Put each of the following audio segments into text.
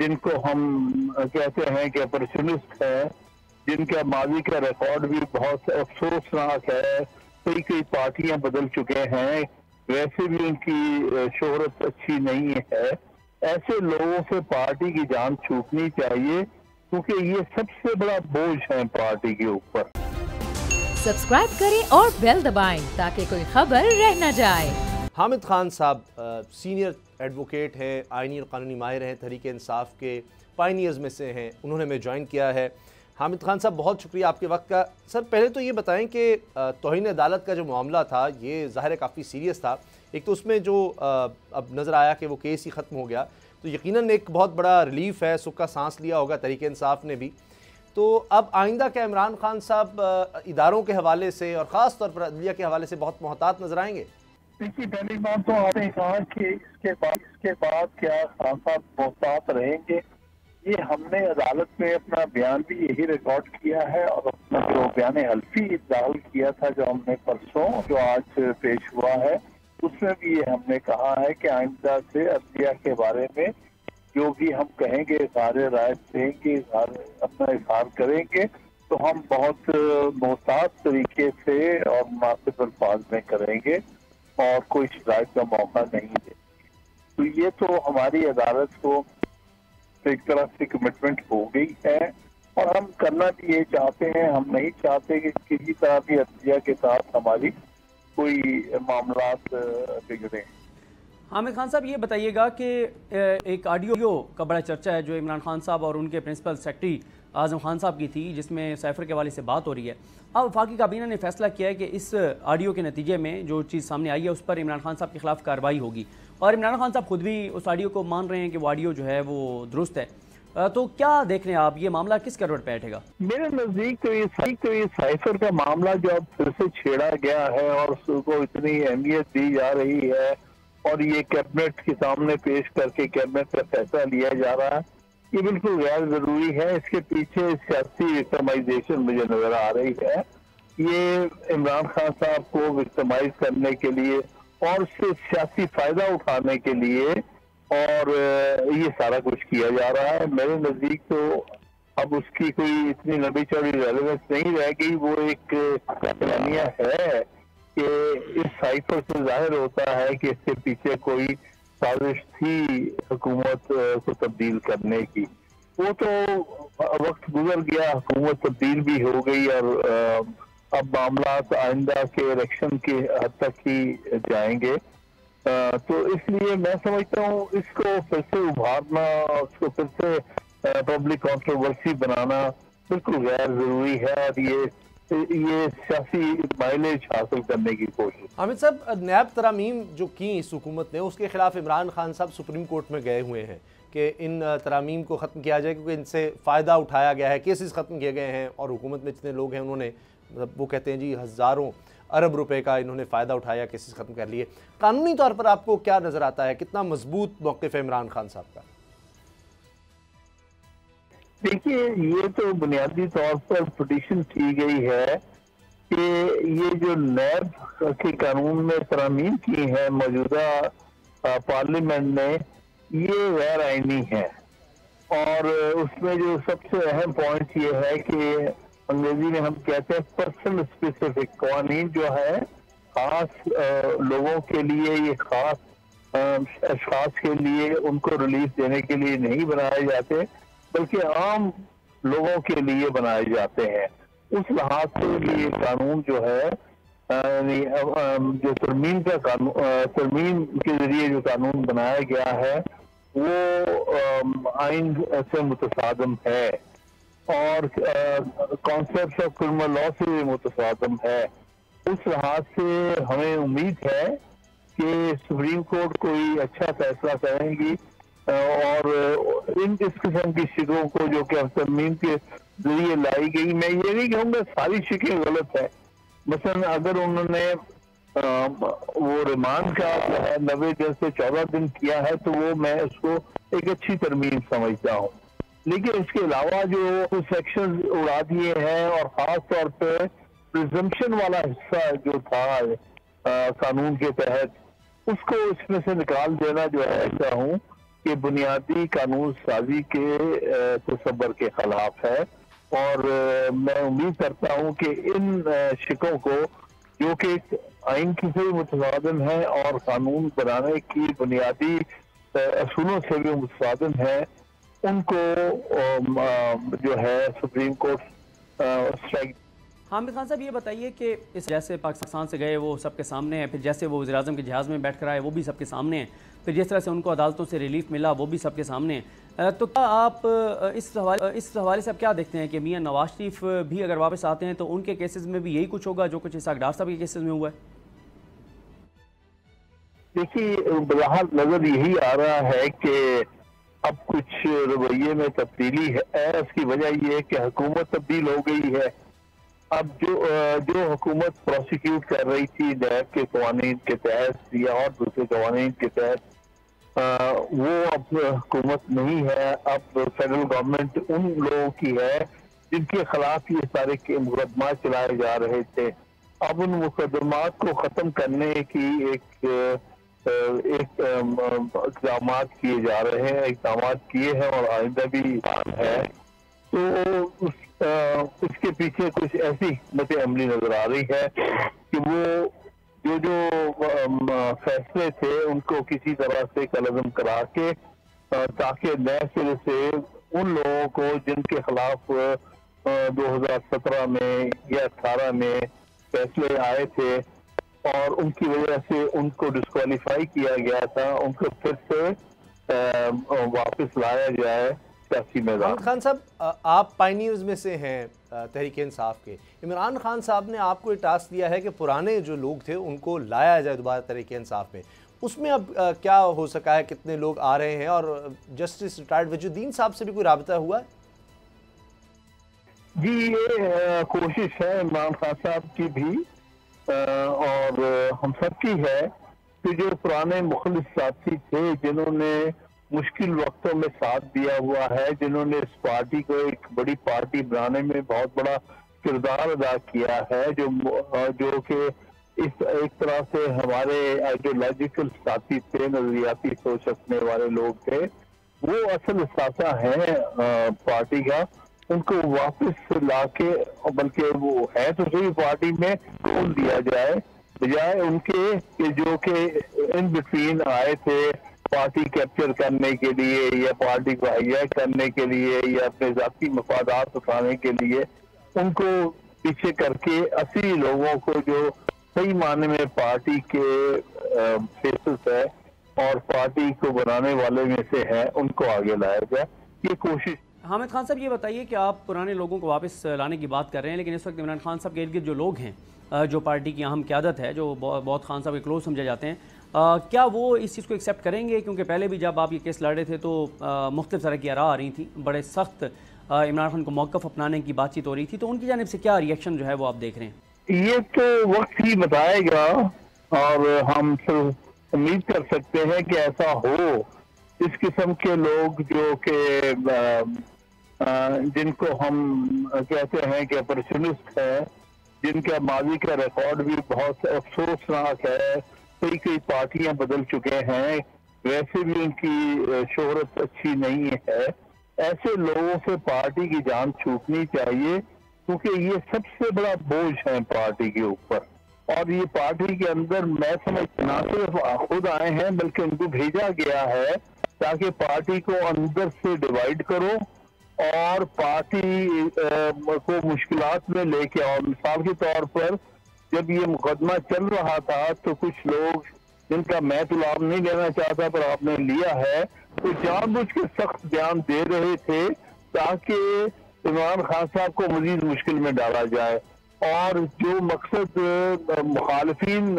जिनको हम कहते हैं कि अपॉर्चुनिस्ट है, जिनका माजी का रिकॉर्ड भी बहुत अफसोसनाक है, कई कई पार्टियां बदल चुके हैं, वैसे भी उनकी शोहरत अच्छी नहीं है। ऐसे लोगों से पार्टी की जान छूटनी चाहिए, क्योंकि ये सबसे बड़ा बोझ है पार्टी के ऊपर। सब्सक्राइब करें और बेल दबाएं ताकि कोई खबर रह न जाए। हामिद खान साहब सीनियर एडवोकेट हैं, आइनी और कानूनी माहिर हैं, तहरीक इंसाफ के पायनियर्स में से हैं। उन्होंने हमें ज्वाइन किया है। हामिद खान साहब, बहुत शुक्रिया आपके वक्त का। सर, पहले तो ये बताएं कि तौहीन अदालत का जो मामला था, ये ज़ाहिर है काफ़ी सीरियस था। एक तो उसमें जो अब नज़र आया कि वो केस ही ख़त्म हो गया, तो यकीनन एक बहुत बड़ा रिलीफ़ है, सुख का सांस लिया होगा तहरीक इंसाफ ने भी। तो अब आइंदा क्या इमरान खान साहब इदारों के हवाले से और ख़ास तौर पर अदलिया के हवाले से बहुत मोहतात नज़र आएंगे? देखिए, पहली बात तो आपने कहा कि इसके बाद क्या खान साहब मोहतात रहेंगे। ये हमने अदालत में अपना बयान भी यही रिकॉर्ड किया है, और अपना जो बयान हल्फी दाखिल किया था जो हमने परसों जो आज पेश हुआ है, उसमें भी ये हमने कहा है कि आइंदा से अदलिया के बारे में जो भी हम कहेंगे, सारे राय देंगे, अपना इजहार करेंगे, तो हम बहुत मोहतात तरीके से और मुनासिब अल्फाज में करेंगे और कोई शिकायत का मौका नहीं देंगे। तो ये तो हमारी अदालत को एक तरह से कमिटमेंट हो गई है, और हम करना भी ये चाहते हैं। हम नहीं चाहते कि किसी तरह भी अदलिया के साथ हमारी कोई मामलात बिगड़े। हामिद खान साहब, ये बताइएगा कि एक ऑडियो का बड़ा चर्चा है जो इमरान खान साहब और उनके प्रिंसिपल सेक्रेटरी आजम खान साहब की थी, जिसमें साइफर के हवाले से बात हो रही है। अब वफाकी काबीना ने फैसला किया है कि इस ऑडियो के नतीजे में जो चीज़ सामने आई है उस पर इमरान खान साहब के खिलाफ कार्रवाई होगी, और इमरान खान साहब खुद भी उस ऑडियो को मान रहे हैं कि वो ऑडियो जो है वो दुरुस्त है। तो क्या देख रहे हैं आप, ये मामला किस करवट पे बैठेगा? मेरे नजदीक तो ये साइफर का मामला जो अब फिर से छेड़ा गया है और उसको इतनी अहमियत दी जा रही है, और ये कैबिनेट के सामने पेश करके कैबिनेट का फैसला लिया जा रहा है, ये बिल्कुल गैर जरूरी है। इसके पीछे सियासी विक्टिमाइजेशन मुझे नजर आ रही है। ये इमरान खान साहब को विक्टिमाइज करने के लिए और उससे सियासी फायदा उठाने के लिए, और ये सारा कुछ किया जा रहा है। मेरे नजदीक तो अब उसकी कोई इतनी लंबी चौड़ी रेलेवेंस नहीं रह गई। वो एक कहानियां है कि इस साइफर से जाहिर होता है कि इसके पीछे कोई साजिश थी हुकूमत को तब्दील करने की। वो तो वक्त गुजर गया, हुकूमत तब्दील भी हो गई, और अब मामला आइंदा के इलेक्शन के हद तक ही जाएंगे। तो इसलिए मैं समझता हूँ इसको फिर से उभारना, उसको फिर से पब्लिक कंट्रोवर्सी बनाना बिल्कुल गैर जरूरी है, और ये सियासी माइलेज हासिल करने की कोशिश। हामिद साहब, नैब तरामीम जो की इस हुकूमत ने, उसके खिलाफ इमरान खान साहब सुप्रीम कोर्ट में गए हुए हैं कि इन तरामीम को ख़त्म किया जाए, क्योंकि इनसे फ़ायदा उठाया गया है, केसेस ख़त्म किए गए हैं, और हुकूमत में जितने लोग हैं उन्होंने, मतलब वो कहते हैं जी हज़ारों अरब रुपए का इन्होंने फ़ायदा उठाया, केसेस ख़त्म कर लिए। कानूनी तौर पर आपको क्या नज़र आता है, कितना मजबूत मौक़िफ़ है इमरान खान साहब का? देखिए, ये तो बुनियादी तौर पर पिटीशन की गई है कि ये जो नैब के कानून में तरामीम की है मौजूदा पार्लियामेंट ने, ये गैर आईनी है। और उसमें जो सबसे अहम पॉइंट ये है कि अंग्रेजी में हम कहते हैं पर्सन स्पेसिफिक कानून जो है, खास लोगों के लिए, ये खास अशखास के लिए उनको रिलीफ देने के लिए नहीं बनाए जाते, बल्कि आम लोगों के लिए बनाए जाते हैं। उस लिहाज से ये कानून जो है, जो तरमीम के जरिए जो कानून बनाया गया है, वो आइन से मुतसादम है, और कॉन्सेप्ट ऑफ क्रिमिनल लॉ से मुतसादम है। उस लिहाज से हमें उम्मीद है कि सुप्रीम कोर्ट कोई अच्छा फैसला करेंगी, और इन इस किस्म की शिकों को जो कि तरमीम के जरिए लाई गई, मैं ये नहीं कहूँगा सारी शिकें गलत है। मसलन अगर उन्होंने वो रिमांड का 90 दिन से 14 दिन किया है, तो वो मैं उसको एक अच्छी तरमीम समझता हूँ। लेकिन इसके अलावा जो कुछ सेक्शन उड़ा दिए हैं, और खास तौर पर प्रिजम्पशन वाला हिस्सा जो था कानून के तहत, उसको इसमें से निकाल देना जो है, ऐसा हूँ कि बुनियादी कानून साजी के तसव्वुर के खिलाफ है। और मैं उम्मीद करता हूँ कि इन शिकों को, जो कि आइन की से भी मुतवाज़िन है और कानून बनाने की बुनियादी असूलों से भी मुतवाज़िन है, उनको जो है supreme court strike. Hamid Khan साहब ये बताइए कि इस जैसे पाकिस्तान से गए वो सबके सामने है, फिर जैसे वो वज़ीर-ए-आज़म के जहाज़ में बैठ कर आए वो भी सबके सामने है, फिर जिस तरह से उनको अदालतों से रिलीफ मिला वो भी सबके सामने है, तो क्या आप इस हवाले से आप क्या देखते हैं कि मियां नवाज शरीफ भी अगर वापस आते हैं तो उनके केसेस में भी यही कुछ होगा जो कुछ इसहाक डार साहब के केसेस में हुआ है? देखिए, बलाहल नजर यही आ रहा है कि अब कुछ रवैये में तब्दीली है। उसकी वजह यह है कि हुकूमत तब्दील हो गई है। अब जो हुकूमत प्रोसिक्यूट कर रही थी नैब के कवानीन के तहत या और दूसरे कवानीन के तहत, वो अब हुकूमत नहीं है। अब फेडरल गवर्नमेंट उन लोगों की है जिनके खिलाफ ये सारे मुकदमा चलाए जा रहे थे। अब उन मुकदमात को खत्म करने की इक़दाम किए जा रहे हैं, इक़दाम किए हैं और आइंदा भी है। तो उसके पीछे कुछ ऐसी हिकमत अमली नजर आ रही है कि वो जो फैसले थे उनको किसी तरह से कलअज़म करा के, ताकि नए सिरे से उन लोगों को जिनके खिलाफ 2017 में या 18 में फैसले आए थे और उनकी वजह से उनको डिस्क्वालीफाई किया गया था, उनको फिर से वापस लाया जाए सियासी मैदान। खान साहब, आप पायनियर्स में से हैं तहरीक इंसाफ के। इमरान खान साहब ने आपको ये टास्क दिया है कि पुराने जो लोग थे उनको लाया जाए दोबारा तहरीक इंसाफ में। उसमें अब क्या हो सका है, कितने लोग आ रहे हैं और जस्टिस रिटायर्ड वजूद्दीन साहब से भी कोई राबता हुआ है? जी, ये कोशिश है इमरान खान साहब की भी और हम सब की है कि जो पुराने मुखलिस साथी थे जिन्होंने मुश्किल वक्तों में साथ दिया हुआ है, जिन्होंने इस पार्टी को एक बड़ी पार्टी बनाने में बहुत बड़ा किरदार अदा किया है, जो कि इस एक तरह से हमारे आइडियोलॉजिकल साथी थे, नजरियाती सोच रखने वाले लोग थे, वो असल साथा है पार्टी का। उनको वापस लाके, बल्कि वो है तो सही पार्टी में, खोल दिया जाए, बजाय उनके जो कि इन बिटवीन आए थे पार्टी कैप्चर करने के लिए या पार्टी को हाईजैक करने के लिए या अपने जाती मफादात उठाने के लिए। उनको पीछे करके असली लोगों को, जो सही मायने में पार्टी के फेसेस है और पार्टी को बनाने वाले में से है, उनको आगे लाया जाए, ये कोशिश। हामिद खान साहब, ये बताइए कि आप पुराने लोगों को वापस लाने की बात कर रहे हैं, लेकिन इस वक्त इमरान खान साहब के इर्द गिर्द जो लोग हैं, जो पार्टी की अहम क़यादत है, जो बहुत खान साहब के क्लोज समझे जाते हैं, क्या वो इस चीज़ को एक्सेप्ट करेंगे? क्योंकि पहले भी जब आप ये केस लड़ रहे थे तो मुख्तलिफ तरह की आरा आ रही थी, बड़े सख्त इमरान खान को मौक़िफ़ अपनाने की बातचीत हो रही थी, तो उनकी जानिब से क्या रिएक्शन जो है वो आप देख रहे हैं? ये तो वक्त ही बताएगा और हम सिर्फ उम्मीद कर सकते हैं कि ऐसा हो। इस किस्म के लोग जो कि जिनको हम कहते हैं कि अपॉर्चुनिस्ट है, जिनका माजी का रिकॉर्ड भी बहुत अफसोसनाक है, कई पार्टियां बदल चुके हैं, वैसे भी उनकी शोहरत अच्छी नहीं है, ऐसे लोगों से पार्टी की जान छूटनी चाहिए, क्योंकि ये सबसे बड़ा बोझ है पार्टी के ऊपर। और ये पार्टी के अंदर मैं समझता ना सिर्फ खुद आए हैं बल्कि उनको भेजा गया है ताकि पार्टी को अंदर से डिवाइड करो और पार्टी को मुश्किलात में लेके आओ। मिसाल के तौर पर जब ये मुकदमा चल रहा था तो कुछ लोग, जिनका मैं तो लाभ नहीं लेना चाहता पर आपने लिया है, तो जानबूझ के सख्त बयान दे रहे थे ताकि इमरान खान साहब को मजीद मुश्किल में डाला जाए और जो मकसद मुखालिफिन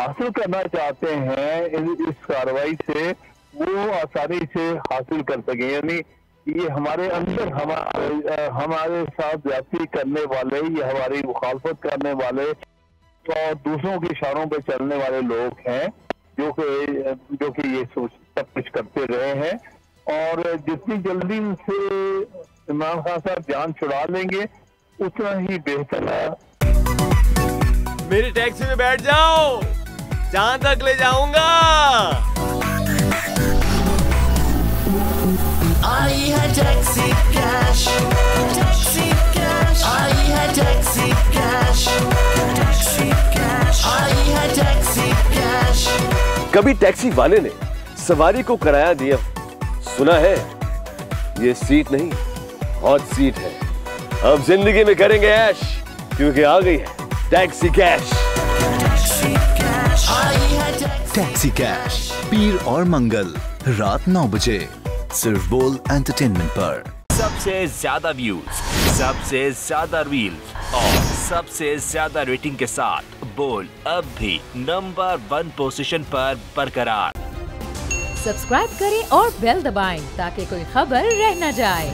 हासिल करना चाहते हैं इस कार्रवाई से, वो आसानी से हासिल कर सके। यानी ये हमारे अंदर हमारे साथ ज्यादती करने वाले, ये हमारी मुखालफत करने वाले और दूसरों के इशारों पर चलने वाले लोग हैं जो कि ये सब कुछ करते रहे हैं। और जितनी जल्दी उनसे इमरान खान साहब जान छुड़ा लेंगे उतना ही बेहतर है। मेरी टैक्सी में बैठ जाओ, जहां तक ले जाऊंगा। आई है टैक्सी कैश, टैक्सी कैश, आई है टैक्सी कैश, टैक्सी कैश, आई है टैक्सी कैश। कभी टैक्सी वाले ने सवारी को किराया दिया, सुना है ये सीट नहीं हॉट सीट है। अब जिंदगी में करेंगे ऐश, क्योंकि आ गई है टैक्सी कैश। टैक्सी कैश पीर और मंगल रात 9 बजे सिर्फ बोल एंटरटेनमेंट पर। सबसे ज्यादा व्यूज, सबसे ज्यादा रील्स और सबसे ज्यादा रेटिंग के साथ बोल अब भी नंबर 1 पोजीशन पर बरकरार। सब्सक्राइब करें और बेल दबाएं ताकि कोई खबर रह न जाए।